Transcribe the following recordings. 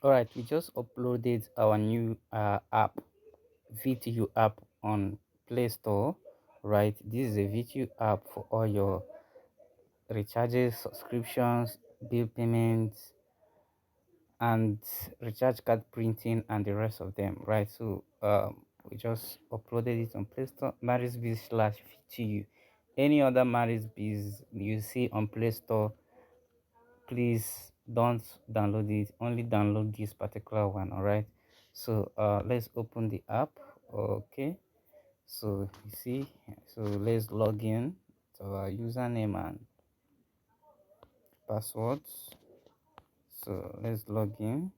All right, we just uploaded our new app, VTU app on Play Store. Right, this is a VTU app for all your recharges, subscriptions, bill payments, and recharge card printing and the rest of them. Right, so we just uploaded it on Play Store. MARISBIZ slash VTU. Any other MARISBIZ you see on Play Store, please don't download it, only download this particular one. All right, so let's open the app. Okay, so you see, so let's log in to our username and passwords. So let's log in.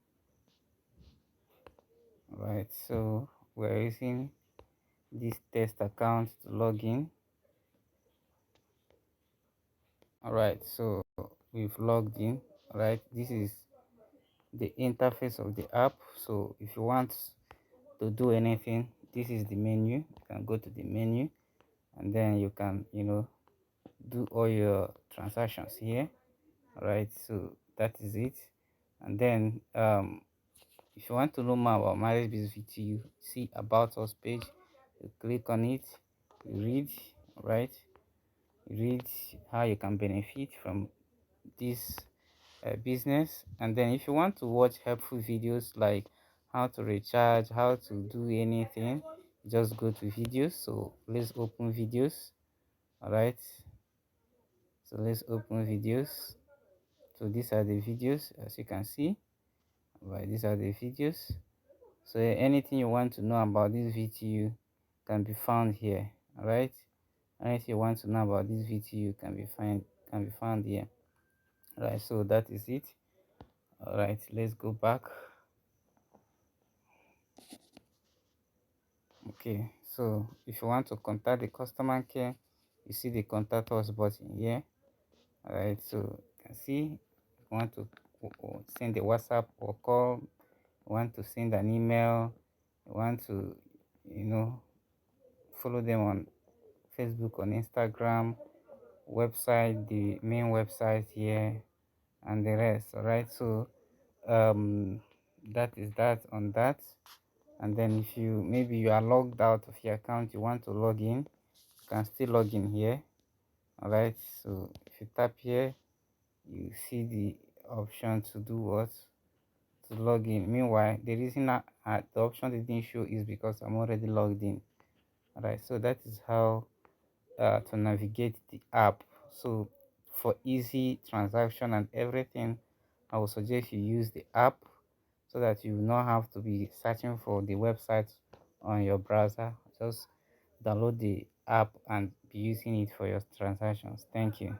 All right, so we're using this test account to log in. All right, so we've logged in. All right, this is the interface of the app. So if you want to do anything, this is the menu. You can go to the menu, and then you can do all your transactions here. All right, so that is it. And then if you want to know more about MARISBIZ VTU, see about us page. You click on it, you read. All right, you read how you can benefit from this business. And then if you want to watch helpful videos like how to recharge, how to do anything, just go to videos. So let's open videos. All right, so let's open videos. So these are the videos, as you can see. All right, these are the videos. So anything you want to know about this VTU can be found here. All right, anything you want to know about this VTU can be found here. All right, so that is it. All right, let's go back. Okay, so if you want to contact the customer care, you see the contact us button here. All right, so you can see if you want to send a WhatsApp or call, you want to send an email, you want to you know follow them on Facebook, on Instagram, website, the main website here, and the rest. All right, so um that is that on that. And then if you maybe you are logged out of your account, you want to log in, you can still log in here. All right, so if you tap here, you see the option to do what, to log in. Meanwhile, the reason the option didn't show is because I'm already logged in. All right, so that is how to navigate the app. So for easy transaction and everything, I would suggest you use the app so that you will not have to be searching for the website on your browser. Just download the app and be using it for your transactions. Thank you.